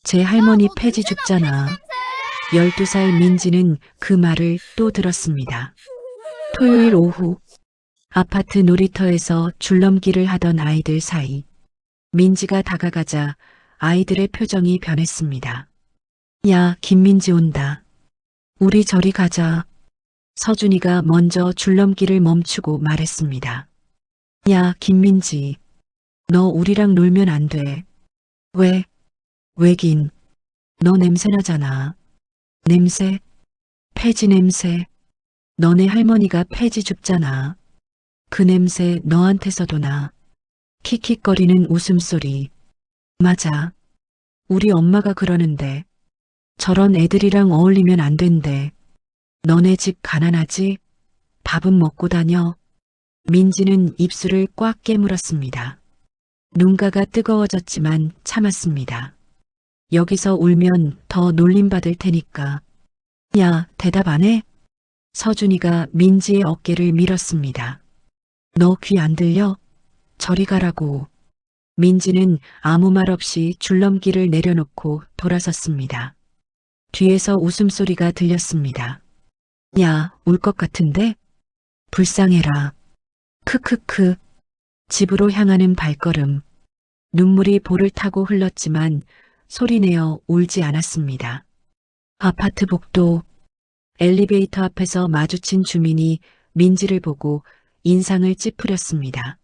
제 할머니 폐지 줍잖아. 12살 민지는 그 말을 또 들었습니다. 토요일 오후 아파트 놀이터에서 줄넘기를 하던 아이들 사이 민지가 다가가자 아이들의 표정이 변했습니다. 야, 김민지 온다. 우리 저리 가자. 서준이가 먼저 줄넘기를 멈추고 말했습니다. 야, 김민지. 너 우리랑 놀면 안 돼. 왜? 왜긴. 너 냄새 나잖아. 냄새? 폐지 냄새. 너네 할머니가 폐지 줍잖아. 그 냄새 너한테서도 나. 킥킥거리는 웃음소리. 맞아. 우리 엄마가 그러는데. 저런 애들이랑 어울리면 안 된대. 너네 집 가난하지? 밥은 먹고 다녀. 민지는 입술을 꽉 깨물었습니다. 눈가가 뜨거워졌지만 참았습니다. 여기서 울면 더 놀림받을 테니까. 야, 대답 안 해? 서준이가 민지의 어깨를 밀었습니다. 너 귀 안 들려? 저리 가라고. 민지는 아무 말 없이 줄넘기를 내려놓고 돌아섰습니다. 뒤에서 웃음소리가 들렸습니다. 야, 울 것 같은데? 불쌍해라. 크크크. 집으로 향하는 발걸음. 눈물이 볼을 타고 흘렀지만 소리내어 울지 않았습니다. 아파트 복도. 엘리베이터 앞에서 마주친 주민이 민지를 보고 인상을 찌푸렸습니다.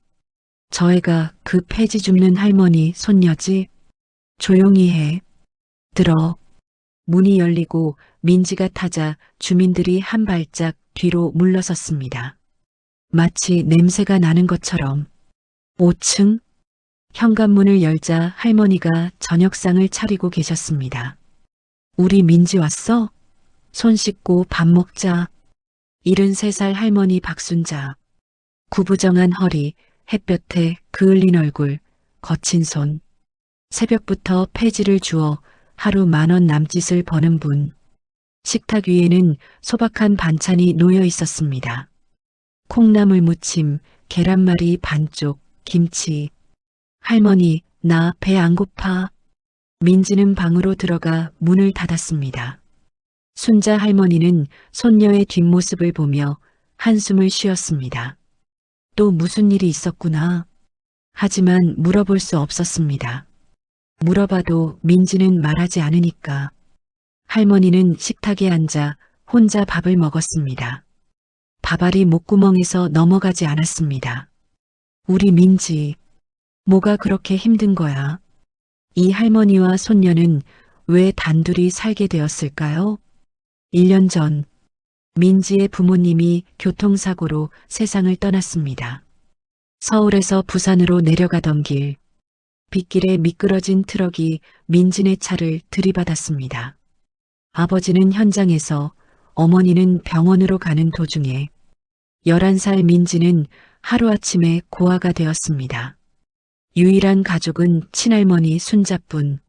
저 애가 그 폐지 줍는 할머니 손녀지? 조용히 해. 들어. 문이 열리고 민지가 타자 주민들이 한 발짝 뒤로 물러섰습니다. 마치 냄새가 나는 것처럼. 5층? 현관문을 열자 할머니가 저녁상을 차리고 계셨습니다. 우리 민지 왔어? 손 씻고 밥 먹자. 73살 할머니 박순자. 구부정한 허리, 햇볕에 그을린 얼굴, 거친 손. 새벽부터 폐지를 주어 하루 10,000원 남짓을 버는 분. 식탁 위에는 소박한 반찬이 놓여 있었습니다. 콩나물 무침, 계란말이 반쪽, 김치. 할머니, 나 배 안 고파. 민지는 방으로 들어가 문을 닫았습니다. 순자 할머니는 손녀의 뒷모습을 보며 한숨을 쉬었습니다. 또 무슨 일이 있었구나. 하지만 물어볼 수 없었습니다. 물어봐도 민지는 말하지 않으니까. 할머니는 식탁에 앉아 혼자 밥을 먹었습니다. 밥알이 목구멍에서 넘어가지 않았습니다. 우리 민지, 뭐가 그렇게 힘든 거야? 이 할머니와 손녀는 왜 단둘이 살게 되었을까요? 1년 전 민지의 부모님이 교통사고로 세상을 떠났습니다. 서울에서 부산으로 내려가던 길, 빗길에 미끄러진 트럭이 민지네 차를 들이받았습니다. 아버지는 현장에서, 어머니는 병원으로 가는 도중에 11살 민지는 하루아침에 고아가 되었습니다. 유일한 가족은 친할머니 순자뿐.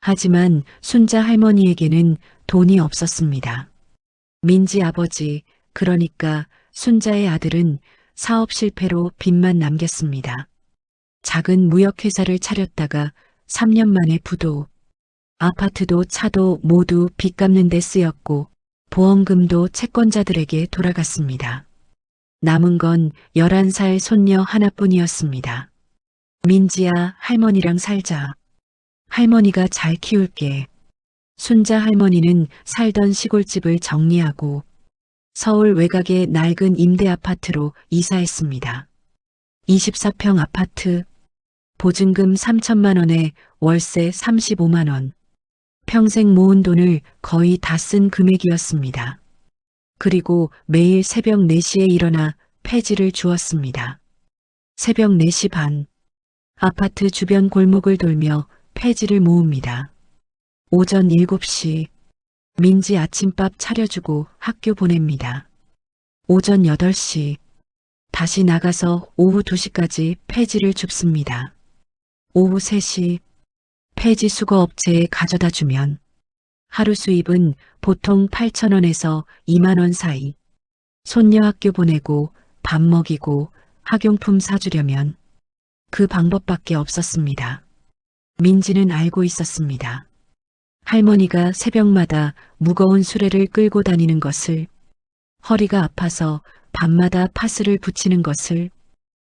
하지만 순자 할머니에게는 돈이 없었습니다. 민지 아버지, 그러니까 순자의 아들은 사업 실패로 빚만 남겼습니다. 작은 무역회사를 차렸다가 3년 만에 부도. 아파트도 차도 모두 빚 갚는 데 쓰였고 보험금도 채권자들에게 돌아갔습니다. 남은 건 11살 손녀 하나뿐이었습니다. 민지야, 할머니랑 살자. 할머니가 잘 키울게. 순자 할머니는 살던 시골집을 정리하고 서울 외곽의 낡은 임대 아파트로 이사했습니다. 24평 아파트, 보증금 3천만 원에 월세 35만 원. 평생 모은 돈을 거의 다 쓴 금액이었습니다. 그리고 매일 새벽 4시에 일어나 폐지를 주었습니다. 새벽 4시 반, 아파트 주변 골목을 돌며 폐지를 모읍니다. 오전 7시, 민지 아침밥 차려주고 학교 보냅니다. 오전 8시, 다시 나가서 오후 2시까지 폐지를 줍습니다. 오후 3시, 폐지 수거 업체에 가져다 주면 하루 수입은 보통 8,000원에서 2만 원 사이. 손녀 학교 보내고 밥 먹이고 학용품 사주려면 그 방법밖에 없었습니다. 민지는 알고 있었습니다. 할머니가 새벽마다 무거운 수레를 끌고 다니는 것을, 허리가 아파서 밤마다 파스를 붙이는 것을,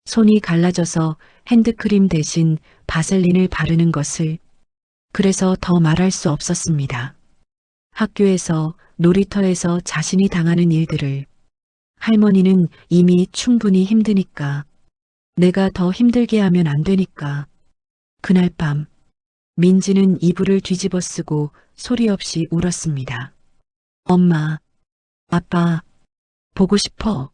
손이 갈라져서 핸드크림 대신 바셀린을 바르는 것을, 그래서 더 말할 수 없었습니다. 학교에서, 놀이터에서 자신이 당하는 일들을, 할머니는 이미 충분히 힘드니까, 내가 더 힘들게 하면 안 되니까. 그날 밤, 민지는 이불을 뒤집어 쓰고 소리 없이 울었습니다. 엄마, 아빠, 보고 싶어.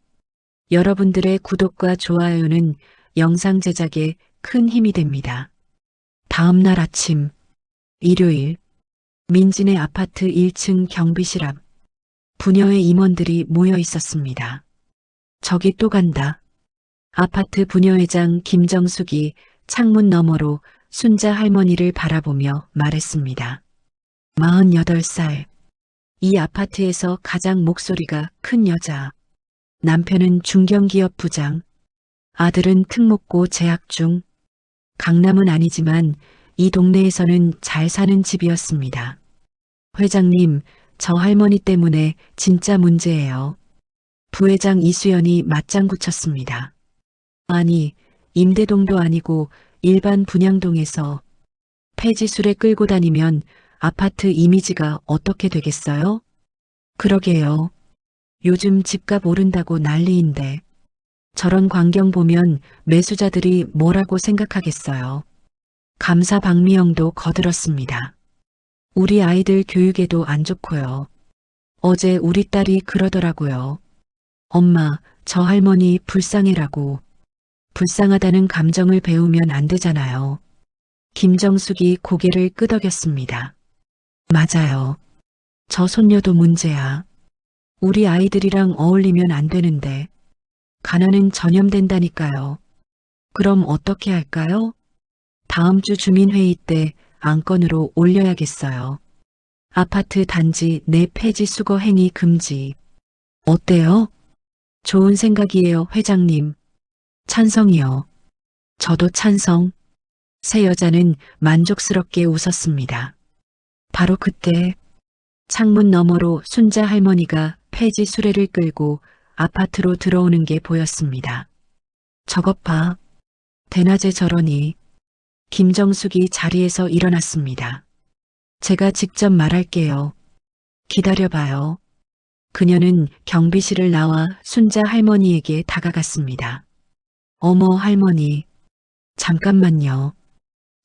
여러분들의 구독과 좋아요는 영상 제작에 큰 힘이 됩니다. 다음 날 아침, 일요일, 민진의 아파트 1층 경비실 앞, 부녀의 임원들이 모여 있었습니다. 저기 또 간다. 아파트 부녀회장 김정숙이 창문 너머로 순자 할머니를 바라보며 말했습니다. 48살. 이 아파트에서 가장 목소리가 큰 여자. 남편은 중견기업 부장. 아들은 특목고 재학 중. 강남은 아니지만 이 동네에서는 잘 사는 집이었습니다. 회장님, 저 할머니 때문에 진짜 문제예요. 부회장 이수연이 맞장구 쳤습니다. 아니, 임대동도 아니고 일반 분양동에서 폐지수레 끌고 다니면 아파트 이미지가 어떻게 되겠어요? 그러게요. 요즘 집값 오른다고 난리인데 저런 광경 보면 매수자들이 뭐라고 생각하겠어요. 감사 박미영도 거들었습니다. 우리 아이들 교육에도 안 좋고요. 어제 우리 딸이 그러더라고요. 엄마, 저 할머니 불쌍해라고. 불쌍하다는 감정을 배우면 안 되잖아요. 김정숙이 고개를 끄덕였습니다. 맞아요. 저 손녀도 문제야. 우리 아이들이랑 어울리면 안 되는데 가난은 전염된다니까요. 그럼 어떻게 할까요? 다음 주 주민회의 때 안건으로 올려야겠어요. 아파트 단지 내 폐지 수거 행위 금지. 어때요? 좋은 생각이에요, 회장님. 찬성이요. 저도 찬성. 세 여자는 만족스럽게 웃었습니다. 바로 그때 창문 너머로 순자 할머니가 폐지 수레를 끌고 아파트로 들어오는 게 보였습니다. 저것 봐. 대낮에 저러니. 김정숙이 자리에서 일어났습니다. 제가 직접 말할게요. 기다려봐요. 그녀는 경비실을 나와 순자 할머니에게 다가갔습니다. 어머 할머니. 잠깐만요.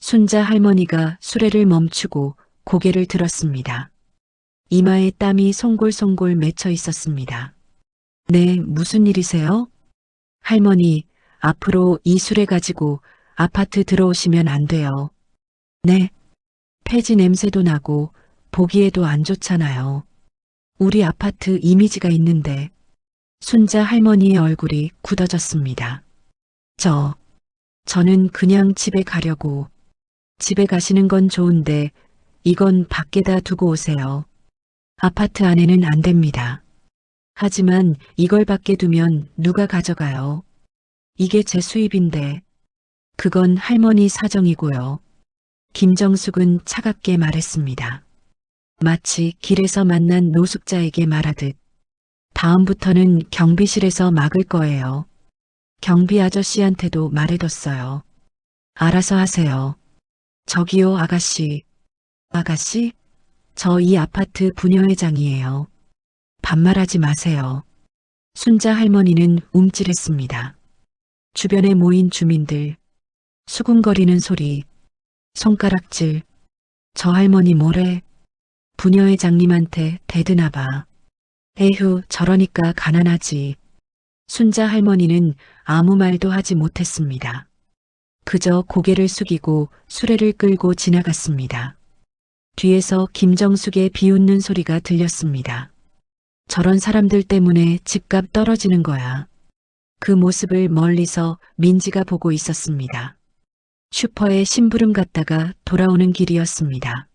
순자 할머니가 수레를 멈추고 고개를 들었습니다. 이마에 땀이 송골송골 맺혀 있었습니다. 네, 무슨 일이세요? 할머니, 앞으로 이 수레 가지고 아파트 들어오시면 안 돼요. 네. 폐지 냄새도 나고 보기에도 안 좋잖아요. 우리 아파트 이미지가 있는데. 순자 할머니의 얼굴이 굳어졌습니다. 저는 그냥 집에 가려고. 집에 가시는 건 좋은데 이건 밖에다 두고 오세요. 아파트 안에는 안 됩니다. 하지만 이걸 밖에 두면 누가 가져가요? 이게 제 수입인데. 그건 할머니 사정이고요. 김정숙은 차갑게 말했습니다. 마치 길에서 만난 노숙자에게 말하듯. 다음부터는 경비실에서 막을 거예요. 경비 아저씨한테도 말해뒀어요. 알아서 하세요. 저기요, 아가씨. 아가씨? 저 이 아파트 부녀회장이에요. 반말하지 마세요. 순자 할머니는 움찔했습니다. 주변에 모인 주민들, 수군거리는 소리, 손가락질. 저 할머니 뭐래? 부녀회장님한테 대드나 봐. 에휴, 저러니까 가난하지. 순자 할머니는 아무 말도 하지 못했습니다. 그저 고개를 숙이고 수레를 끌고 지나갔습니다. 뒤에서 김정숙의 비웃는 소리가 들렸습니다. 저런 사람들 때문에 집값 떨어지는 거야. 그 모습을 멀리서 민지가 보고 있었습니다. 슈퍼에 심부름 갔다가 돌아오는 길이었습니다.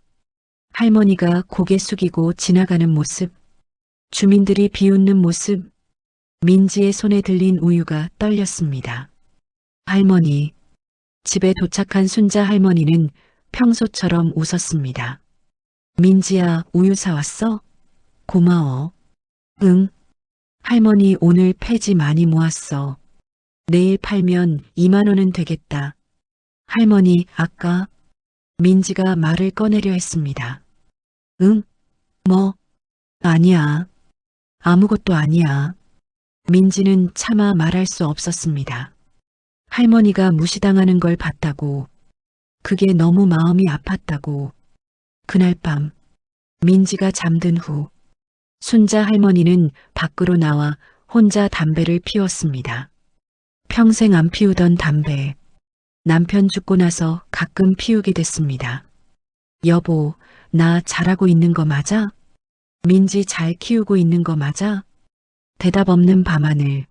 할머니가 고개 숙이고 지나가는 모습, 주민들이 비웃는 모습, 민지의 손에 들린 우유가 떨렸습니다. 할머니. 집에 도착한 순자 할머니는 평소처럼 웃었습니다. 민지야, 우유 사왔어? 고마워. 응. 할머니 오늘 폐지 많이 모았어. 내일 팔면 2만 원은 되겠다. 할머니, 아까 민지가 말을 꺼내려 했습니다. 응? 뭐? 아니야. 아무것도 아니야. 민지는 차마 말할 수 없었습니다. 할머니가 무시당하는 걸 봤다고, 그게 너무 마음이 아팠다고. 그날 밤, 민지가 잠든 후, 순자 할머니는 밖으로 나와 혼자 담배를 피웠습니다. 평생 안 피우던 담배, 남편 죽고 나서 가끔 피우게 됐습니다. 여보, 나 잘하고 있는 거 맞아? 민지 잘 키우고 있는 거 맞아? 대답 없는 밤하늘.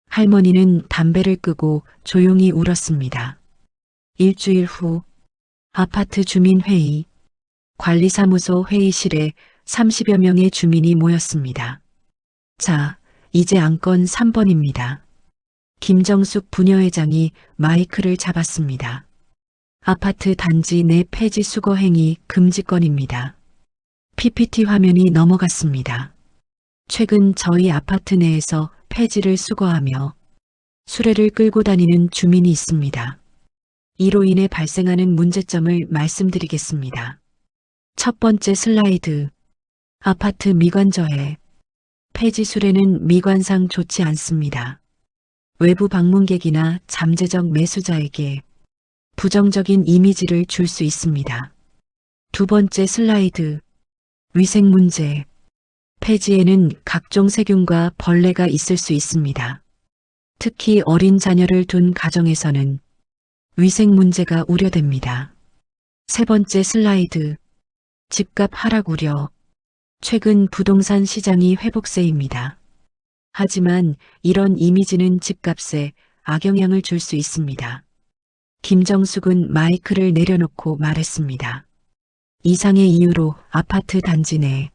할머니는 담배를 끄고 조용히 울었습니다. 일주일 후 아파트 주민회의, 관리사무소 회의실에 30여 명의 주민이 모였습니다. 자, 이제 안건 3번입니다. 김정숙 부녀회장이 마이크를 잡았습니다. 아파트 단지 내 폐지 수거 행위 금지건입니다. PPT 화면이 넘어갔습니다. 최근 저희 아파트 내에서 폐지를 수거하며 수레를 끌고 다니는 주민이 있습니다. 이로 인해 발생하는 문제점을 말씀드리겠습니다. 첫 번째 슬라이드. 아파트 미관저해. 폐지 수레는 미관상 좋지 않습니다. 외부 방문객이나 잠재적 매수자에게 부정적인 이미지를 줄 수 있습니다. 두 번째 슬라이드. 위생 문제. 폐지에는 각종 세균과 벌레가 있을 수 있습니다. 특히 어린 자녀를 둔 가정에서는 위생 문제가 우려됩니다. 세 번째 슬라이드. 집값 하락 우려. 최근 부동산 시장이 회복세입니다. 하지만 이런 이미지는 집값에 악영향을 줄 수 있습니다. 김정숙은 마이크를 내려놓고 말했습니다. 이상의 이유로 아파트 단지 내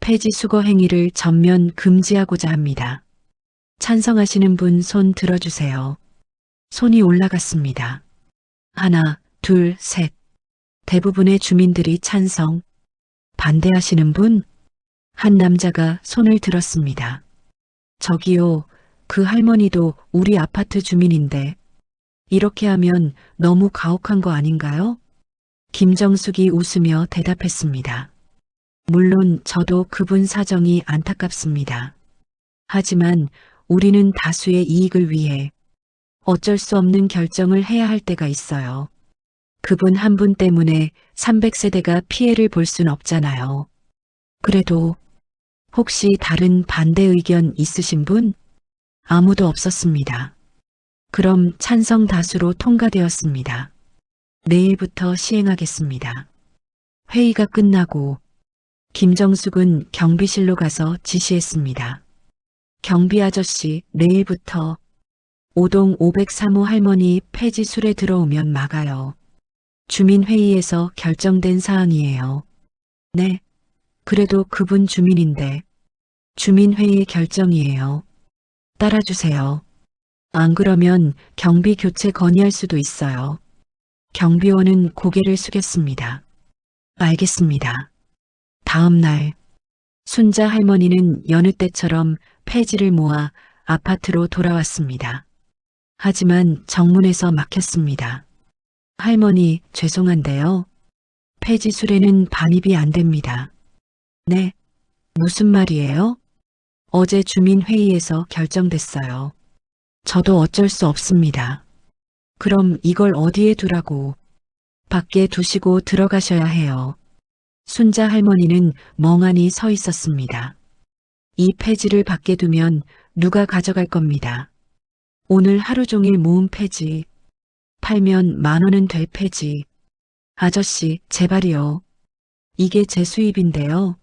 폐지 수거 행위를 전면 금지하고자 합니다. 찬성하시는 분 손 들어주세요. 손이 올라갔습니다. 하나, 둘, 셋. 대부분의 주민들이 찬성. 반대하시는 분? 한 남자가 손을 들었습니다. 저기요, 그 할머니도 우리 아파트 주민인데 이렇게 하면 너무 가혹한 거 아닌가요? 김정숙이 웃으며 대답했습니다. 물론 저도 그분 사정이 안타깝습니다. 하지만 우리는 다수의 이익을 위해 어쩔 수 없는 결정을 해야 할 때가 있어요. 그분 한 분 때문에 300세대가 피해를 볼 순 없잖아요. 그래도 혹시 다른 반대 의견 있으신 분? 아무도 없었습니다. 그럼 찬성 다수로 통과되었습니다. 내일부터 시행하겠습니다. 회의가 끝나고 김정숙은 경비실로 가서 지시했습니다. 경비 아저씨, 내일부터 5동 503호 할머니 폐지 수레 들어오면 막아요. 주민회의에서 결정된 사항이에요. 네. 그래도 그분 주민인데 주민회의 결정이에요. 따라주세요. 안 그러면 경비 교체 건의할 수도 있어요. 경비원은 고개를 숙였습니다. 알겠습니다. 다음 날 순자 할머니는 여느 때처럼 폐지를 모아 아파트로 돌아왔습니다. 하지만 정문에서 막혔습니다. 할머니, 죄송한데요. 폐지 수레는 반입이 안 됩니다. 네, 무슨 말이에요? 어제 주민회의에서 결정됐어요. 저도 어쩔 수 없습니다. 그럼 이걸 어디에 두라고? 밖에 두시고 들어가셔야 해요. 순자 할머니는 멍하니 서 있었습니다. 이 폐지를 밖에 두면 누가 가져갈 겁니다. 오늘 하루 종일 모은 폐지. 팔면 10,000원은 될 폐지. 아저씨, 제발이요. 이게 제 수입인데요.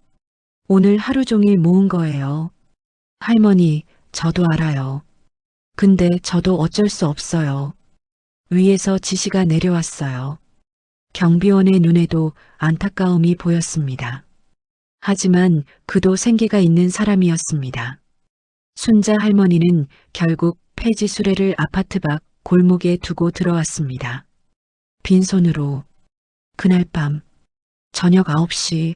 오늘 하루 종일 모은 거예요. 할머니, 저도 알아요. 근데 저도 어쩔 수 없어요. 위에서 지시가 내려왔어요. 경비원의 눈에도 안타까움이 보였습니다. 하지만 그도 생계가 있는 사람이었습니다. 순자 할머니는 결국 폐지 수레를 아파트 밖 골목에 두고 들어왔습니다. 빈손으로. 그날 밤 저녁 9시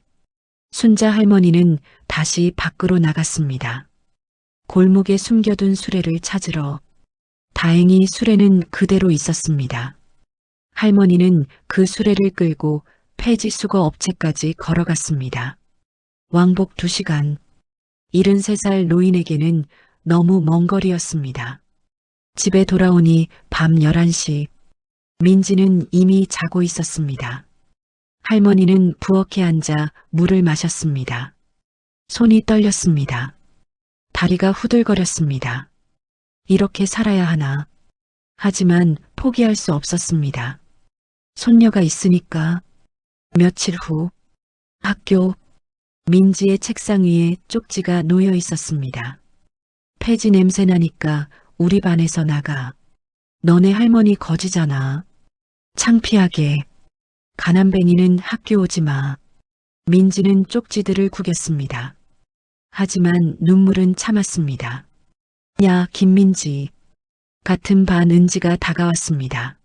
순자 할머니는 다시 밖으로 나갔습니다. 골목에 숨겨둔 수레를 찾으러. 다행히 수레는 그대로 있었습니다. 할머니는 그 수레를 끌고 폐지 수거 업체까지 걸어갔습니다. 왕복 2시간. 73살 노인에게는 너무 먼 거리였습니다. 집에 돌아오니 밤 11시. 민지는 이미 자고 있었습니다. 할머니는 부엌에 앉아 물을 마셨습니다. 손이 떨렸습니다. 다리가 후들거렸습니다. 이렇게 살아야 하나. 하지만 포기할 수 없었습니다. 손녀가 있으니까. 며칠 후 학교. 민지의 책상 위에 쪽지가 놓여 있었습니다. 폐지 냄새 나니까 우리 반에서 나가. 너네 할머니 거지잖아. 창피하게. 가난뱅이는 학교 오지 마. 민지는 쪽지들을 구겼습니다. 하지만 눈물은 참았습니다. 야, 김민지. 같은 반 은지가 다가왔습니다.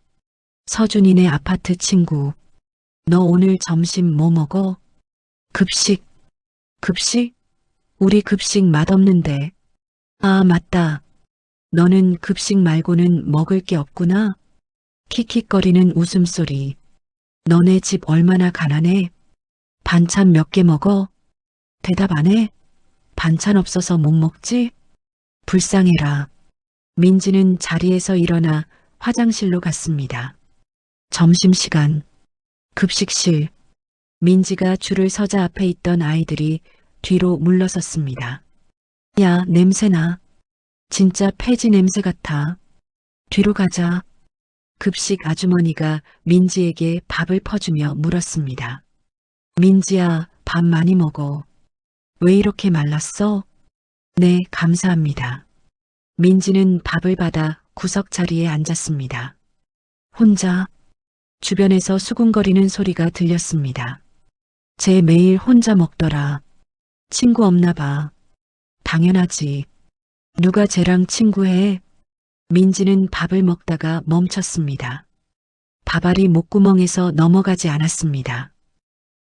서준이네 아파트 친구. 너 오늘 점심 뭐 먹어? 급식. 급식? 우리 급식 맛없는데. 아, 맞다. 너는 급식 말고는 먹을 게 없구나. 킥킥거리는 웃음소리. 너네 집 얼마나 가난해? 반찬 몇 개 먹어? 대답 안 해? 반찬 없어서 못 먹지? 불쌍해라. 민지는 자리에서 일어나 화장실로 갔습니다. 점심시간. 급식실. 민지가 줄을 서자 앞에 있던 아이들이 뒤로 물러섰습니다. 야, 냄새나. 진짜 폐지 냄새 같아. 뒤로 가자. 급식 아주머니가 민지에게 밥을 퍼주며 물었습니다. 민지야, 밥 많이 먹어. 왜 이렇게 말랐어? 네, 감사합니다. 민지는 밥을 받아 구석 자리에 앉았습니다. 혼자. 주변에서 수군거리는 소리가 들렸습니다. 쟤 매일 혼자 먹더라. 친구 없나 봐. 당연하지. 누가 쟤랑 친구해? 민지는 밥을 먹다가 멈췄습니다. 밥알이 목구멍에서 넘어가지 않았습니다.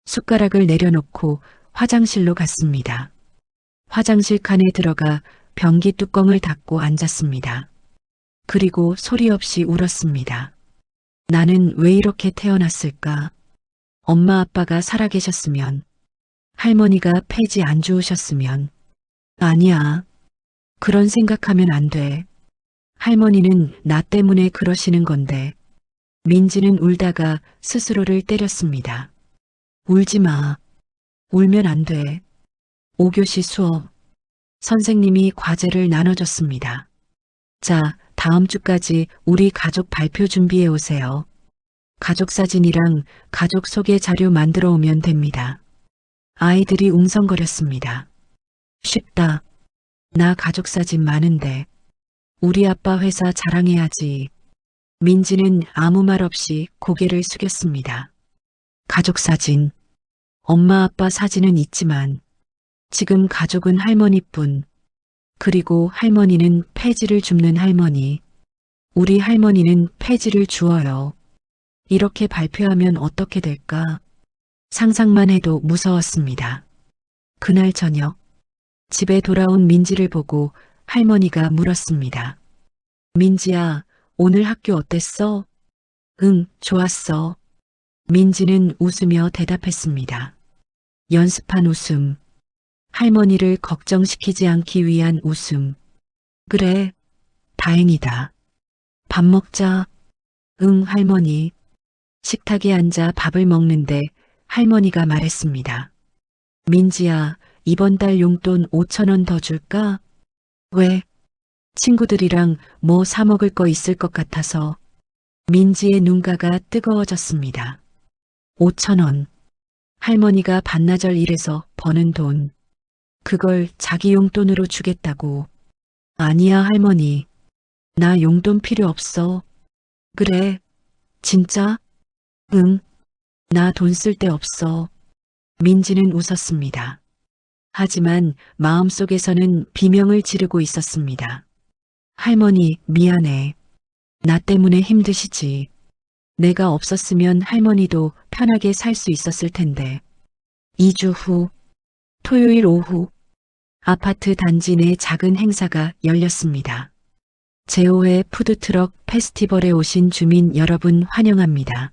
숟가락을 내려놓고 화장실로 갔습니다. 화장실 칸에 들어가 변기 뚜껑을 닫고 앉았습니다. 그리고 소리 없이 울었습니다. 나는 왜 이렇게 태어났을까? 엄마 아빠가 살아계셨으면, 할머니가 폐지 안 주우셨으면. 아니야. 그런 생각하면 안 돼. 할머니는 나 때문에 그러시는 건데. 민지는 울다가 스스로를 때렸습니다. 울지 마. 울면 안 돼. 5교시 수업. 선생님이 과제를 나눠줬습니다. 자, 다음 주까지 우리 가족 발표 준비해 오세요. 가족 사진이랑 가족 소개 자료 만들어 오면 됩니다. 아이들이 웅성거렸습니다. 쉽다. 나 가족 사진 많은데. 우리 아빠 회사 자랑해야지. 민지는 아무 말 없이 고개를 숙였습니다. 가족 사진. 엄마 아빠 사진은 있지만 지금 가족은 할머니뿐. 그리고 할머니는 폐지를 줍는 할머니. 우리 할머니는 폐지를 주어요. 이렇게 발표하면 어떻게 될까? 상상만 해도 무서웠습니다. 그날 저녁, 집에 돌아온 민지를 보고 할머니가 물었습니다. 민지야, 오늘 학교 어땠어? 응, 좋았어. 민지는 웃으며 대답했습니다. 연습한 웃음. 할머니를 걱정시키지 않기 위한 웃음. 그래, 다행이다. 밥 먹자. 응, 할머니. 식탁에 앉아 밥을 먹는데 할머니가 말했습니다. 민지야, 이번 달 용돈 5,000원 더 줄까? 왜? 친구들이랑 뭐 사 먹을 거 있을 것 같아서. 민지의 눈가가 뜨거워졌습니다. 5,000원. 할머니가 반나절 일해서 버는 돈. 그걸 자기 용돈으로 주겠다고. 아니야, 할머니. 나 용돈 필요 없어. 그래. 진짜? 응. 나 돈 쓸 데 없어. 민지는 웃었습니다. 하지만 마음속에서는 비명을 지르고 있었습니다. 할머니, 미안해. 나 때문에 힘드시지. 내가 없었으면 할머니도 편하게 살 수 있었을 텐데. 2주 후, 토요일 오후, 아파트 단지 내 작은 행사가 열렸습니다. 제5회 푸드트럭 페스티벌에 오신 주민 여러분 환영합니다.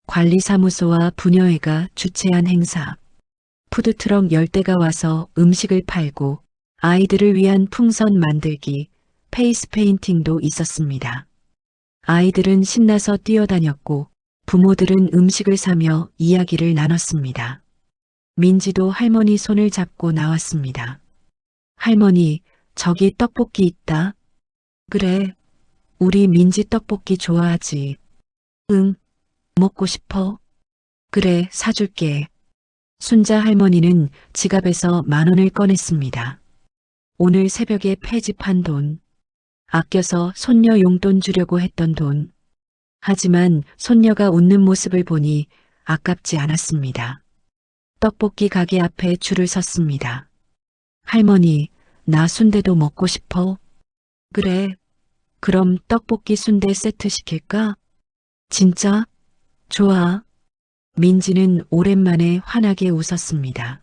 관리사무소와 부녀회가 주최한 행사. 푸드트럭 10대가 와서 음식을 팔고 아이들을 위한 풍선 만들기, 페이스 페인팅도 있었습니다. 아이들은 신나서 뛰어다녔고 부모들은 음식을 사며 이야기를 나눴습니다. 민지도 할머니 손을 잡고 나왔습니다. 할머니, 저기 떡볶이 있다. 그래, 우리 민지 떡볶이 좋아하지. 응, 먹고 싶어. 그래, 사줄게. 순자 할머니는 지갑에서 10,000원을 꺼냈습니다. 오늘 새벽에 폐집한 돈. 아껴서 손녀 용돈 주려고 했던 돈. 하지만 손녀가 웃는 모습을 보니 아깝지 않았습니다. 떡볶이 가게 앞에 줄을 섰습니다. 할머니, 나 순대도 먹고 싶어. 그래, 그럼 떡볶이 순대 세트 시킬까? 진짜? 좋아. 민지는 오랜만에 환하게 웃었습니다.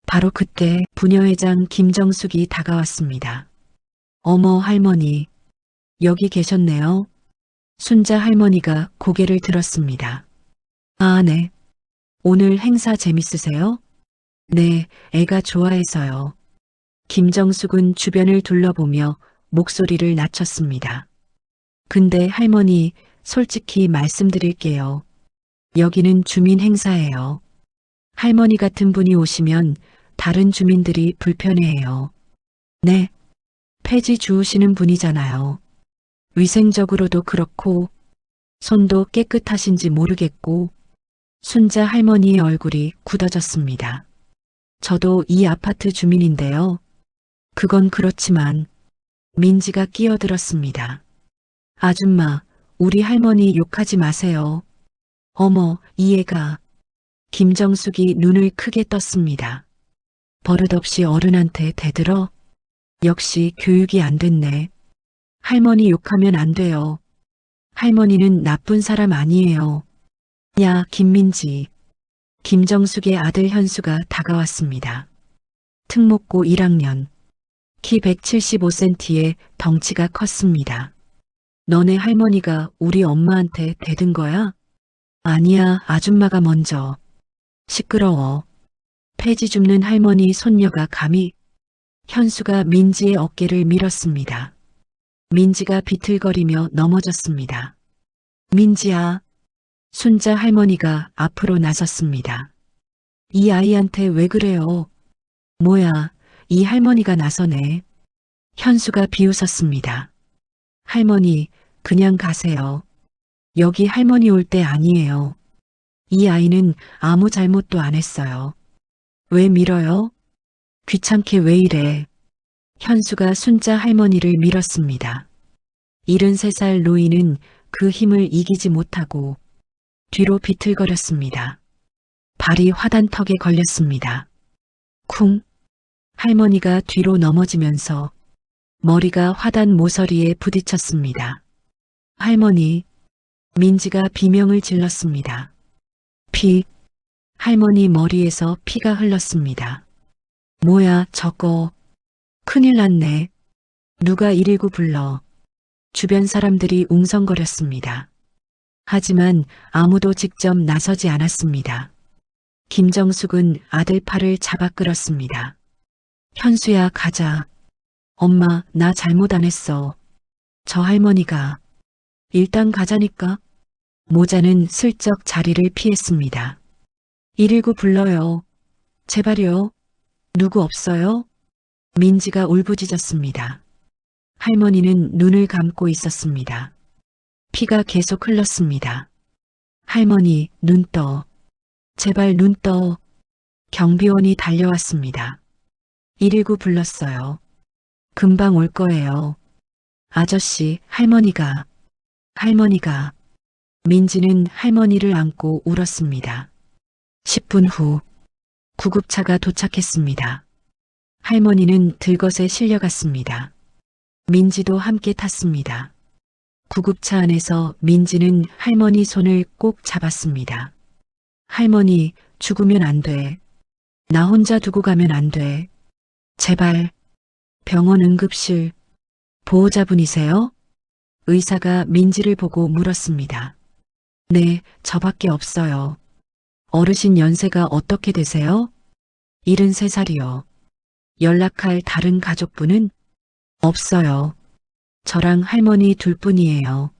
바로 그때 부녀회장 김정숙이 다가왔습니다. 어머 할머니, 여기 계셨네요. 순자 할머니가 고개를 들었습니다. 아, 네. 오늘 행사 재밌으세요? 네, 애가 좋아해서요. 김정숙은 주변을 둘러보며 목소리를 낮췄습니다. 근데 할머니, 솔직히 말씀드릴게요. 여기는 주민 행사예요. 할머니 같은 분이 오시면 다른 주민들이 불편해해요. 네, 폐지 주우시는 분이잖아요. 위생적으로도 그렇고 손도 깨끗하신지 모르겠고. 순자 할머니의 얼굴이 굳어졌습니다. 저도 이 아파트 주민인데요. 그건 그렇지만. 민지가 끼어들었습니다. 아줌마, 우리 할머니 욕하지 마세요. 어머, 이 애가. 김정숙이 눈을 크게 떴습니다. 버릇없이 어른한테 대들어? 역시 교육이 안 됐네. 할머니 욕하면 안 돼요. 할머니는 나쁜 사람 아니에요. 야, 김민지. 김정숙의 아들 현수가 다가왔습니다. 특목고 1학년. 키 175cm에 덩치가 컸습니다. 너네 할머니가 우리 엄마한테 대든 거야? 아니야, 아줌마가 먼저. 시끄러워. 폐지 줍는 할머니 손녀가 감히. 현수가 민지의 어깨를 밀었습니다. 민지가 비틀거리며 넘어졌습니다. 민지야. 순자 할머니가 앞으로 나섰습니다. 이 아이한테 왜 그래요? 뭐야, 이 할머니가 나서네. 현수가 비웃었습니다. 할머니, 그냥 가세요. 여기 할머니 올 때 아니에요. 이 아이는 아무 잘못도 안 했어요. 왜 밀어요? 귀찮게 왜 이래? 현수가 순자 할머니를 밀었습니다. 73살 노인은 그 힘을 이기지 못하고 뒤로 비틀거렸습니다. 발이 화단턱에 걸렸습니다. 쿵! 할머니가 뒤로 넘어지면서 머리가 화단 모서리에 부딪혔습니다. 할머니, 민지가 비명을 질렀습니다. 피! 할머니 머리에서 피가 흘렀습니다. 뭐야, 저거. 큰일 났네. 누가 119 불러. 주변 사람들이 웅성거렸습니다. 하지만 아무도 직접 나서지 않았습니다. 김정숙은 아들 팔을 잡아 끌었습니다. 현수야, 가자. 엄마, 나 잘못 안 했어. 저 할머니가. 일단 가자니까. 모자는 슬쩍 자리를 피했습니다. 119 불러요. 제발요. 누구 없어요? 민지가 울부짖었습니다. 할머니는 눈을 감고 있었습니다. 피가 계속 흘렀습니다. 할머니, 눈 떠. 제발 눈 떠. 경비원이 달려왔습니다. 119 불렀어요. 금방 올 거예요. 아저씨, 할머니가. 민지는 할머니를 안고 울었습니다. 10분 후 구급차가 도착했습니다. 할머니는 들것에 실려갔습니다. 민지도 함께 탔습니다. 구급차 안에서 민지는 할머니 손을 꼭 잡았습니다. 할머니, 죽으면 안 돼. 나 혼자 두고 가면 안 돼. 제발. 병원 응급실. 보호자분이세요? 의사가 민지를 보고 물었습니다. 네, 저밖에 없어요. 어르신 연세가 어떻게 되세요? 73살이요. 연락할 다른 가족분은 없어요. 저랑 할머니 둘뿐이에요.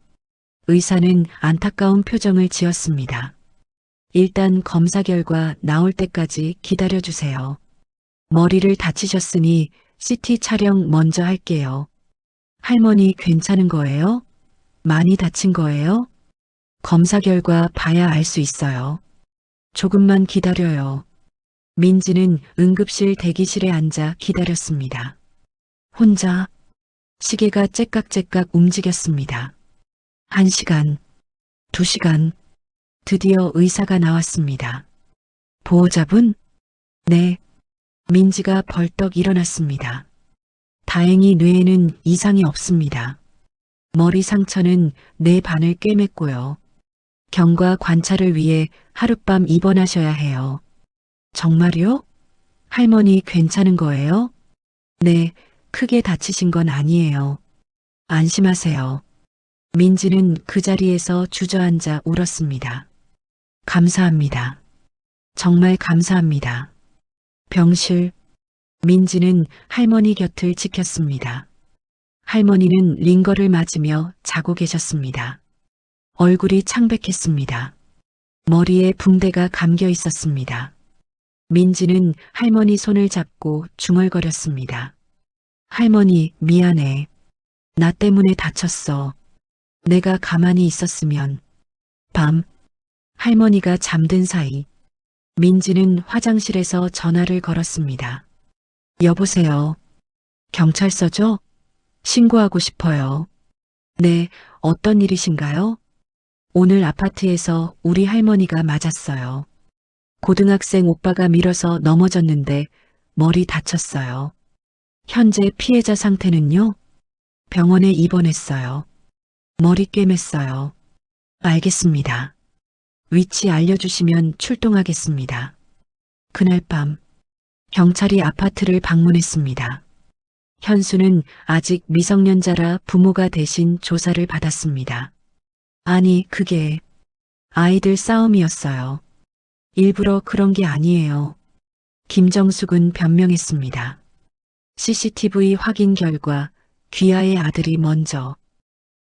의사는 안타까운 표정을 지었습니다. 일단 검사 결과 나올 때까지 기다려주세요. 머리를 다치셨으니 CT 촬영 먼저 할게요. 할머니 괜찮은 거예요? 많이 다친 거예요? 검사 결과 봐야 알 수 있어요. 조금만 기다려요. 민지는 응급실 대기실에 앉아 기다렸습니다. 혼자 시계가 째깍째깍 움직였습니다. 1시간, 2시간, 드디어 의사가 나왔습니다. 보호자분? 네. 민지가 벌떡 일어났습니다. 다행히 뇌에는 이상이 없습니다. 머리 상처는 뇌 반을 꿰맸고요. 경과 관찰을 위해 하룻밤 입원하셔야 해요. 정말요? 할머니 괜찮은 거예요? 네, 크게 다치신 건 아니에요. 안심하세요. 민지는 그 자리에서 주저앉아 울었습니다. 감사합니다. 정말 감사합니다. 병실. 민지는 할머니 곁을 지켰습니다. 할머니는 링거를 맞으며 자고 계셨습니다. 얼굴이 창백했습니다. 머리에 붕대가 감겨 있었습니다. 민지는 할머니 손을 잡고 중얼거렸습니다. 할머니, 미안해. 나 때문에 다쳤어. 내가 가만히 있었으면. 밤, 할머니가 잠든 사이, 민지는 화장실에서 전화를 걸었습니다. 여보세요. 경찰서죠? 신고하고 싶어요. 네, 어떤 일이신가요? 오늘 아파트에서 우리 할머니가 맞았어요. 고등학생 오빠가 밀어서 넘어졌는데 머리 다쳤어요. 현재 피해자 상태는요? 병원에 입원했어요. 머리 꿰맸어요. 알겠습니다. 위치 알려주시면 출동하겠습니다. 그날 밤, 경찰이 아파트를 방문했습니다. 현수는 아직 미성년자라 부모가 대신 조사를 받았습니다. 아니, 그게 아이들 싸움이었어요. 일부러 그런 게 아니에요. 김정숙은 변명했습니다. CCTV 확인 결과 귀하의 아들이 먼저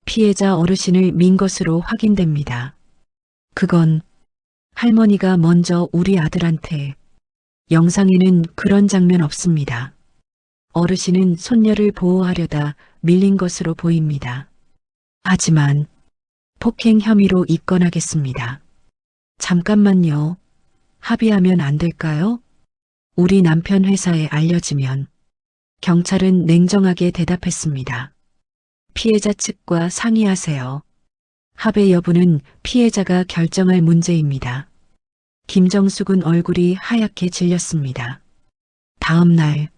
피해자 어르신을 민 것으로 확인됩니다. 그건 할머니가 먼저 우리 아들한테. 영상에는 그런 장면 없습니다. 어르신은 손녀를 보호하려다 밀린 것으로 보입니다. 하지만 폭행 혐의로 입건하겠습니다. 잠깐만요. 합의하면 안 될까요? 우리 남편 회사에 알려지면. 경찰은 냉정하게 대답했습니다. 피해자 측과 상의하세요. 합의 여부는 피해자가 결정할 문제입니다. 김정숙은 얼굴이 하얗게 질렸습니다. 다음 날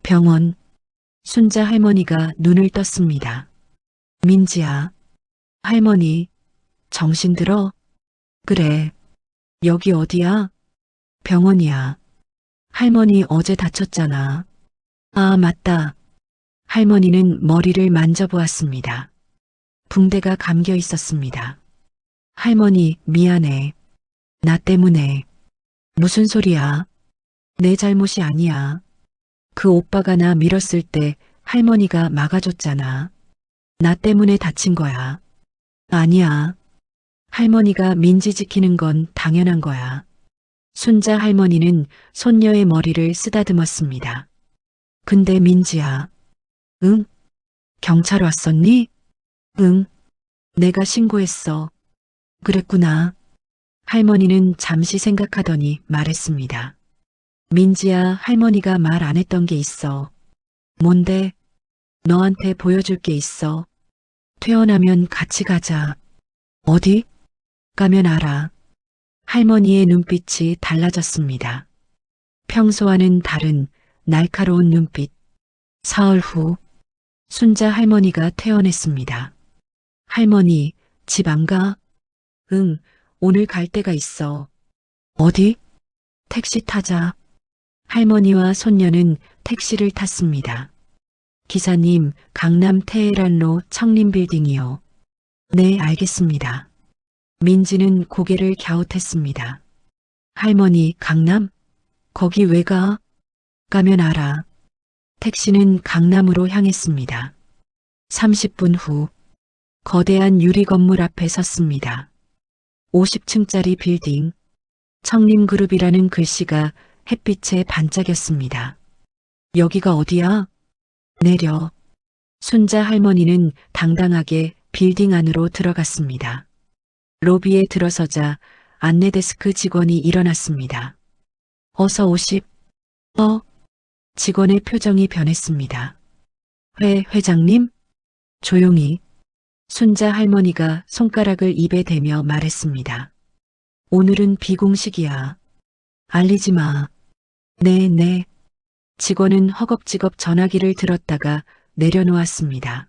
병원. 순자 할머니가 눈을 떴습니다. 민지야. 할머니, 정신 들어? 그래. 여기 어디야? 병원이야. 할머니 어제 다쳤잖아. 아, 맞다. 할머니는 머리를 만져보았습니다. 붕대가 감겨 있었습니다. 할머니, 미안해. 나 때문에. 무슨 소리야? 내 잘못이 아니야. 그 오빠가 나 밀었을 때 할머니가 막아줬잖아. 나 때문에 다친 거야. 아니야. 할머니가 민지 지키는 건 당연한 거야. 순자 할머니는 손녀의 머리를 쓰다듬었습니다. 근데 민지야. 응? 경찰 왔었니? 응. 내가 신고했어. 그랬구나. 할머니는 잠시 생각하더니 말했습니다. 민지야, 할머니가 말 안 했던 게 있어. 뭔데? 너한테 보여줄 게 있어. 퇴원하면 같이 가자. 어디? 가면 알아. 할머니의 눈빛이 달라졌습니다. 평소와는 다른 날카로운 눈빛. 사흘 후, 순자 할머니가 퇴원했습니다. 할머니, 집 안 가? 응, 오늘 갈 데가 있어. 어디? 택시 타자. 할머니와 손녀는 택시를 탔습니다. 기사님, 강남 테헤란로 청림빌딩이요. 네, 알겠습니다. 민지는 고개를 갸웃했습니다. 할머니, 강남? 거기 왜 가? 가면 알아. 택시는 강남으로 향했습니다. 30분 후, 거대한 유리 건물 앞에 섰습니다. 50층짜리 빌딩, 청림그룹이라는 글씨가 햇빛에 반짝였습니다. 여기가 어디야? 내려. 순자 할머니는 당당하게 빌딩 안으로 들어갔습니다. 로비에 들어서자 안내데스크 직원이 일어났습니다. 어서 오십. 직원의 표정이 변했습니다. 회장님? 조용히. 순자 할머니가 손가락을 입에 대며 말했습니다. 오늘은 비공식이야. 알리지 마. 네. 직원은 허겁지겁 전화기를 들었다가 내려놓았습니다.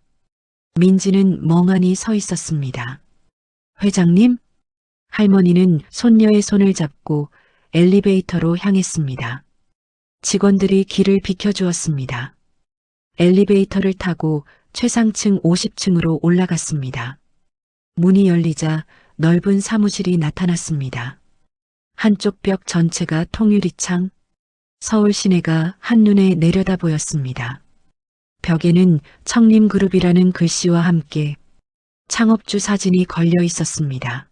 민지는 멍하니 서 있었습니다. 회장님? 할머니는 손녀의 손을 잡고 엘리베이터로 향했습니다. 직원들이 길을 비켜주었습니다. 엘리베이터를 타고 최상층 50층으로 올라갔습니다. 문이 열리자 넓은 사무실이 나타났습니다. 한쪽 벽 전체가 통유리창, 서울 시내가 한눈에 내려다 보였습니다. 벽에는 청림그룹이라는 글씨와 함께 창업주 사진이 걸려 있었습니다.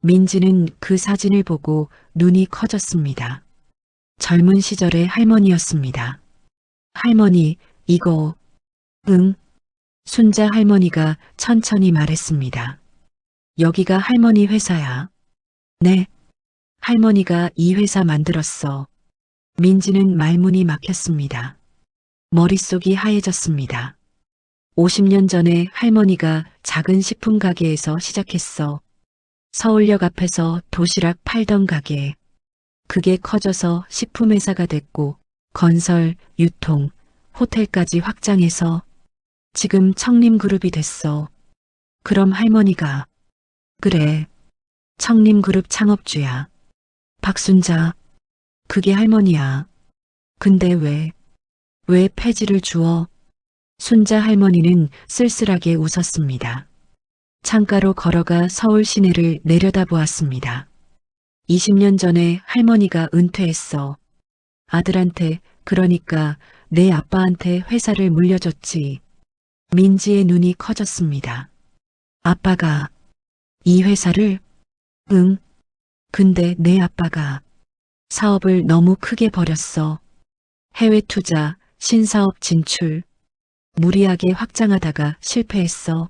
민지는 그 사진을 보고 눈이 커졌습니다. 젊은 시절의 할머니였습니다. 할머니, 이거. 응. 순자 할머니가 천천히 말했습니다. 여기가 할머니 회사야. 네. 할머니가 이 회사 만들었어. 민지는 말문이 막혔습니다. 머릿속이 하얘졌습니다. 50년 전에 할머니가 작은 식품 가게에서 시작했어. 서울역 앞에서 도시락 팔던 가게. 그게 커져서 식품회사가 됐고 건설, 유통, 호텔까지 확장해서 지금 청림그룹이 됐어. 그럼 할머니가 그래. 청림그룹 창업주야. 박순자. 그게 할머니야. 근데 왜 폐지를 주어? 순자 할머니는 쓸쓸하게 웃었습니다. 창가로 걸어가 서울 시내를 내려다보았습니다. 20년 전에 할머니가 은퇴했어. 아들한테, 그러니까 내 아빠한테 회사를 물려줬지. 민지의 눈이 커졌습니다. 아빠가 이 회사를? 응. 근데 내 아빠가 사업을 너무 크게 벌였어. 해외 투자, 신사업 진출. 무리하게 확장하다가 실패했어.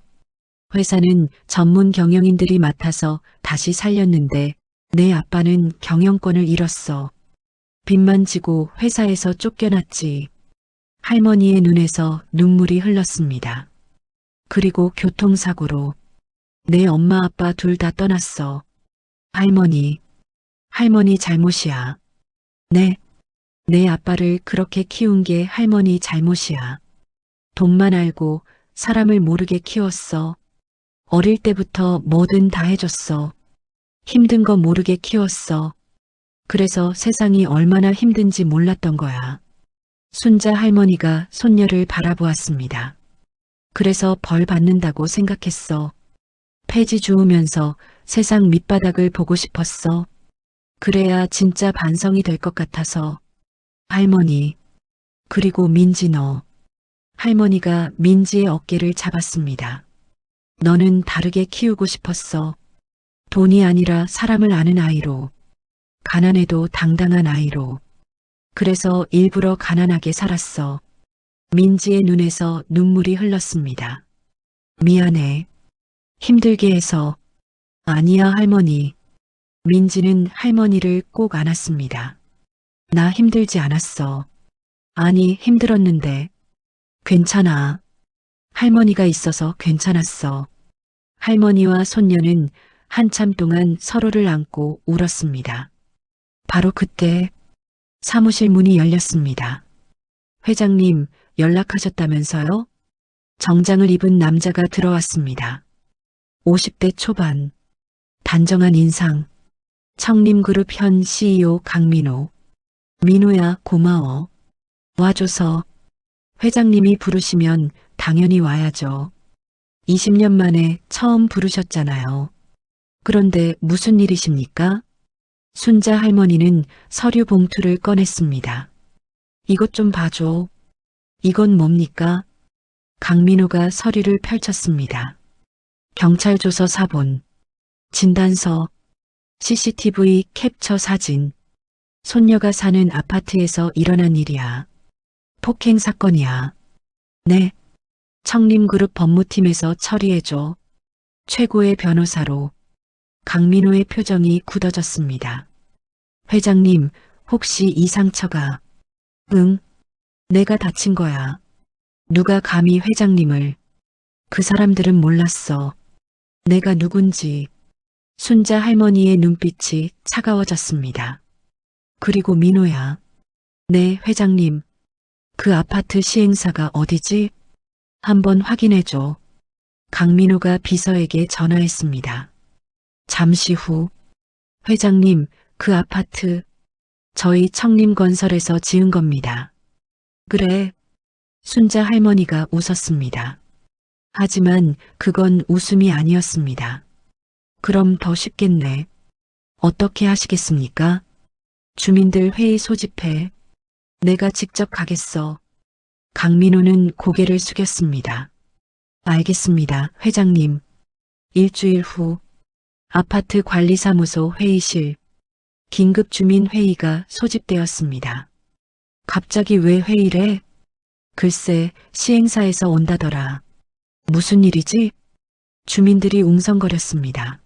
회사는 전문 경영인들이 맡아서 다시 살렸는데 내 아빠는 경영권을 잃었어. 빚만 지고 회사에서 쫓겨났지. 할머니의 눈에서 눈물이 흘렀습니다. 그리고 교통사고로 내 엄마 아빠 둘 다 떠났어. 할머니 잘못이야. 네, 내 아빠를 그렇게 키운 게 할머니 잘못이야. 돈만 알고 사람을 모르게 키웠어. 어릴 때부터 뭐든 다 해줬어. 힘든 거 모르게 키웠어. 그래서 세상이 얼마나 힘든지 몰랐던 거야. 순자 할머니가 손녀를 바라보았습니다. 그래서 벌 받는다고 생각했어. 폐지 주우면서 세상 밑바닥을 보고 싶었어. 그래야 진짜 반성이 될 것 같아서. 할머니, 그리고 민지 너. 할머니가 민지의 어깨를 잡았습니다. 너는 다르게 키우고 싶었어. 돈이 아니라 사람을 아는 아이로. 가난해도 당당한 아이로. 그래서 일부러 가난하게 살았어. 민지의 눈에서 눈물이 흘렀습니다. 미안해. 힘들게 해서. 아니야 할머니. 민지는 할머니를 꼭 안았습니다. 나 힘들지 않았어. 아니 힘들었는데. 괜찮아. 할머니가 있어서 괜찮았어. 할머니와 손녀는 한참 동안 서로를 안고 울었습니다. 바로 그때 사무실 문이 열렸습니다. 회장님 연락하셨다면서요? 정장을 입은 남자가 들어왔습니다. 50대 초반, 단정한 인상, 청림그룹 현 CEO 강민호. 민호야, 고마워. 와줘서. 회장님이 부르시면 당연히 와야죠. 20년 만에 처음 부르셨잖아요. 그런데 무슨 일이십니까? 순자 할머니는 서류 봉투를 꺼냈습니다. 이것 좀 봐줘. 이건 뭡니까? 강민호가 서류를 펼쳤습니다. 경찰 조서 사본, 진단서, CCTV 캡처 사진. 손녀가 사는 아파트에서 일어난 일이야. 폭행 사건이야. 네. 청림그룹 법무팀에서 처리해줘. 최고의 변호사로. 강민호의 표정이 굳어졌습니다. 회장님, 혹시 이 상처가... 응, 내가 다친 거야. 누가 감히 회장님을... 그 사람들은 몰랐어. 내가 누군지. 순자 할머니의 눈빛이 차가워졌습니다. 그리고 민호야. 네, 회장님. 그 아파트 시행사가 어디지? 한번 확인해줘. 강민호가 비서에게 전화했습니다. 잠시 후. 회장님, 그 아파트 저희 청림건설에서 지은 겁니다. 그래. 순자 할머니가 웃었습니다. 하지만 그건 웃음이 아니었습니다. 그럼 더 쉽겠네. 어떻게 하시겠습니까? 주민들 회의 소집해. 내가 직접 가겠어. 강민호는 고개를 숙였습니다. 알겠습니다, 회장님. 일주일 후 아파트 관리사무소 회의실. 긴급 주민 회의가 소집되었습니다. 갑자기 왜 회의래? 글쎄, 시행사에서 온다더라. 무슨 일이지? 주민들이 웅성거렸습니다.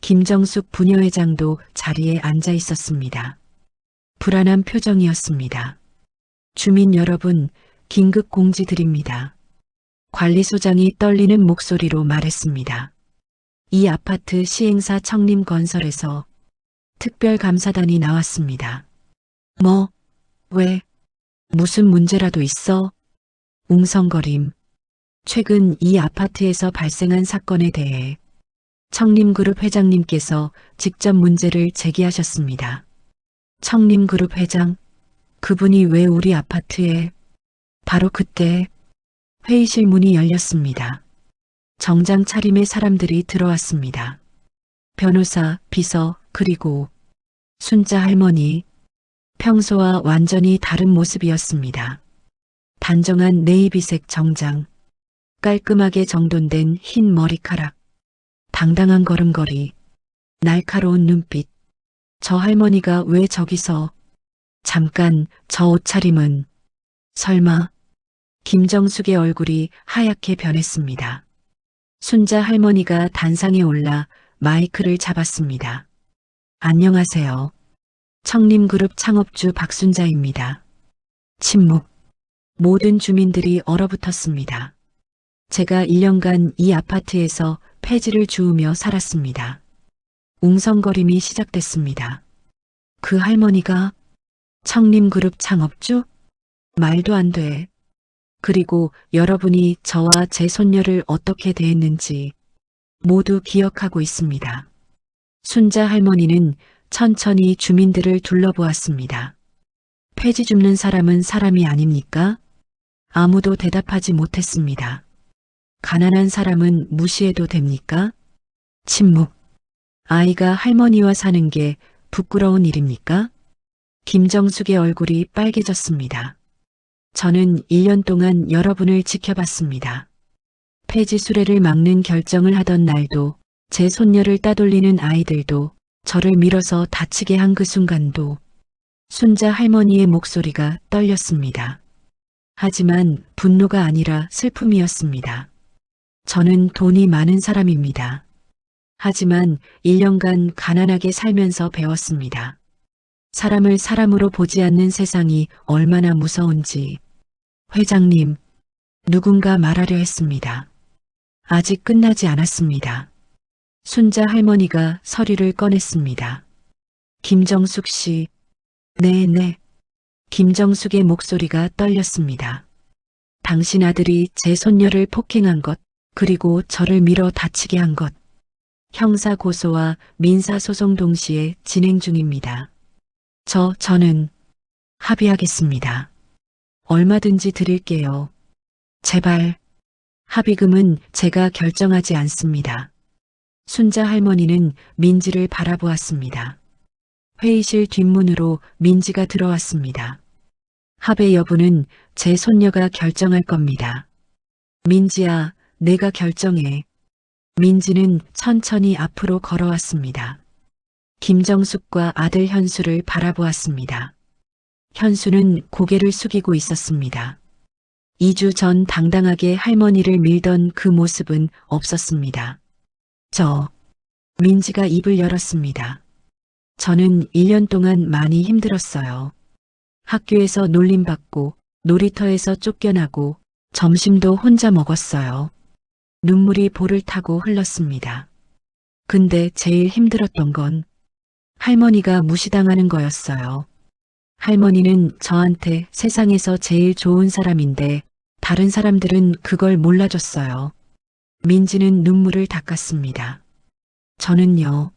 김정숙 부녀회장도 자리에 앉아 있었습니다. 불안한 표정이었습니다. 주민 여러분, 긴급 공지 드립니다. 관리소장이 떨리는 목소리로 말했습니다. 이 아파트 시행사 청림건설에서 특별감사단이 나왔습니다. 뭐? 왜? 무슨 문제라도 있어? 웅성거림. 최근 이 아파트에서 발생한 사건에 대해 청림그룹 회장님께서 직접 문제를 제기하셨습니다. 청림그룹 회장? 그분이 왜 우리 아파트에? 바로 그때 회의실 문이 열렸습니다. 정장 차림의 사람들이 들어왔습니다. 변호사, 비서, 그리고 순자 할머니. 평소와 완전히 다른 모습이었습니다. 단정한 네이비색 정장, 깔끔하게 정돈된 흰 머리카락, 당당한 걸음걸이, 날카로운 눈빛. 저 할머니가 왜 저기서... 잠깐, 저 옷차림은... 설마... 김정숙의 얼굴이 하얗게 변했습니다. 순자 할머니가 단상에 올라 마이크를 잡았습니다. 안녕하세요. 청림그룹 창업주 박순자입니다. 침묵. 모든 주민들이 얼어붙었습니다. 제가 1년간 이 아파트에서 폐지를 주우며 살았습니다. 웅성거림이 시작됐습니다. 그 할머니가 청림그룹 창업주? 말도 안 돼. 그리고 여러분이 저와 제 손녀를 어떻게 대했는지 모두 기억하고 있습니다. 순자 할머니는 천천히 주민들을 둘러보았습니다. 폐지 줍는 사람은 사람이 아닙니까? 아무도 대답하지 못했습니다. 가난한 사람은 무시해도 됩니까? 침묵. 아이가 할머니와 사는 게 부끄러운 일입니까? 김정숙의 얼굴이 빨개졌습니다. 저는 1년 동안 여러분을 지켜봤습니다. 폐지 수레를 막는 결정을 하던 날도, 제 손녀를 따돌리는 아이들도, 저를 밀어서 다치게 한 그 순간도 순자 할머니의 목소리가 떨렸습니다. 하지만 분노가 아니라 슬픔이었습니다. 저는 돈이 많은 사람입니다. 하지만 1년간 가난하게 살면서 배웠습니다. 사람을 사람으로 보지 않는 세상이 얼마나 무서운지. 회장님, 누군가 말하려 했습니다. 아직 끝나지 않았습니다. 순자 할머니가 서류를 꺼냈습니다. 김정숙 씨. 네. 김정숙의 목소리가 떨렸습니다. 당신 아들이 제 손녀를 폭행한 것, 그리고 저를 밀어 다치게 한 것. 형사 고소와 민사 소송 동시에 진행 중입니다. 저는 합의하겠습니다. 얼마든지 드릴게요. 제발. 합의금은 제가 결정하지 않습니다. 순자 할머니는 민지를 바라보았습니다. 회의실 뒷문으로 민지가 들어왔습니다. 합의 여부는 제 손녀가 결정할 겁니다. 민지야, 내가 결정해. 민지는 천천히 앞으로 걸어왔습니다. 김정숙과 아들 현수를 바라보았습니다. 현수는 고개를 숙이고 있었습니다. 2주 전 당당하게 할머니를 밀던 그 모습은 없었습니다. 민지가 입을 열었습니다. 저는 1년 동안 많이 힘들었어요. 학교에서 놀림받고 놀이터에서 쫓겨나고 점심도 혼자 먹었어요. 눈물이 볼을 타고 흘렀습니다. 근데 제일 힘들었던 건 할머니가 무시당하는 거였어요. 할머니는 저한테 세상에서 제일 좋은 사람인데 다른 사람들은 그걸 몰라줬어요. 민지는 눈물을 닦았습니다. 저는요.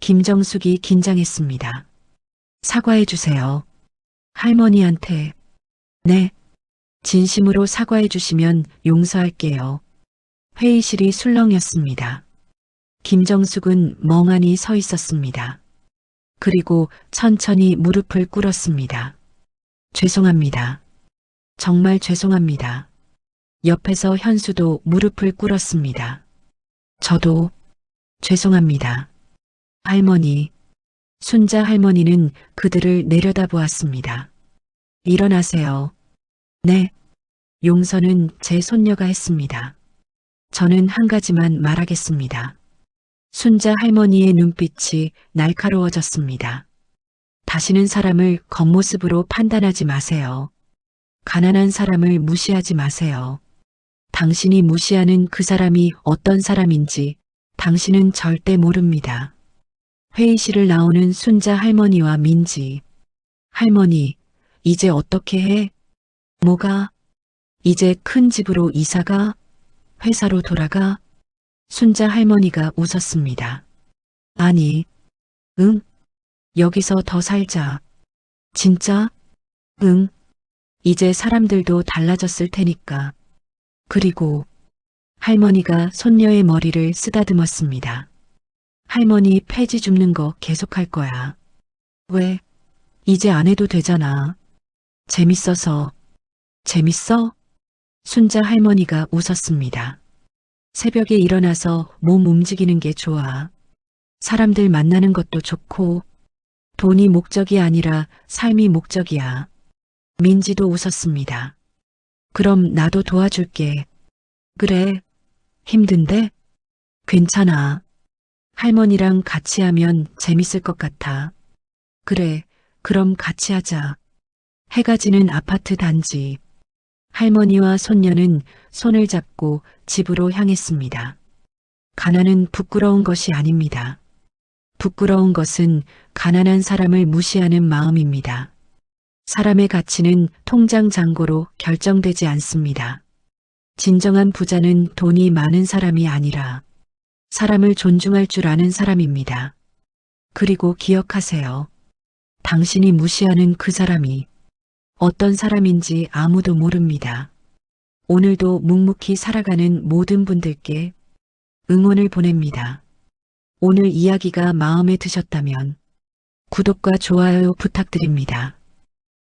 김정숙이 긴장했습니다. 사과해 주세요. 할머니한테. 네. 진심으로 사과해 주시면 용서할게요. 회의실이 술렁였습니다. 김정숙은 멍하니 서 있었습니다. 그리고 천천히 무릎을 꿇었습니다. 죄송합니다. 정말 죄송합니다. 옆에서 현수도 무릎을 꿇었습니다. 저도 죄송합니다. 할머니. 순자 할머니는 그들을 내려다보았습니다. 일어나세요. 네. 용서는 제 손녀가 했습니다. 저는 한 가지만 말하겠습니다. 순자 할머니의 눈빛이 날카로워졌습니다. 다시는 사람을 겉모습으로 판단하지 마세요. 가난한 사람을 무시하지 마세요. 당신이 무시하는 그 사람이 어떤 사람인지 당신은 절대 모릅니다. 회의실을 나오는 순자 할머니와 민지. 할머니, 이제 어떻게 해? 뭐가? 이제 큰 집으로 이사가? 회사로 돌아가? 순자 할머니가 웃었습니다. 아니, 응? 여기서 더 살자. 진짜? 응. 이제 사람들도 달라졌을 테니까. 그리고 할머니가 손녀의 머리를 쓰다듬었습니다. 할머니 폐지 줍는 거 계속할 거야. 왜? 이제 안 해도 되잖아. 재밌어서. 재밌어? 순자 할머니가 웃었습니다. 새벽에 일어나서 몸 움직이는 게 좋아. 사람들 만나는 것도 좋고, 돈이 목적이 아니라 삶이 목적이야. 민지도 웃었습니다. 그럼 나도 도와줄게. 그래. 힘든데? 괜찮아. 할머니랑 같이 하면 재밌을 것 같아. 그래, 그럼 같이 하자. 해가 지는 아파트 단지. 할머니와 손녀는 손을 잡고 집으로 향했습니다. 가난은 부끄러운 것이 아닙니다. 부끄러운 것은 가난한 사람을 무시하는 마음입니다. 사람의 가치는 통장 잔고로 결정되지 않습니다. 진정한 부자는 돈이 많은 사람이 아니라 사람을 존중할 줄 아는 사람입니다. 그리고 기억하세요. 당신이 무시하는 그 사람이 어떤 사람인지 아무도 모릅니다. 오늘도 묵묵히 살아가는 모든 분들께 응원을 보냅니다. 오늘 이야기가 마음에 드셨다면 구독과 좋아요 부탁드립니다.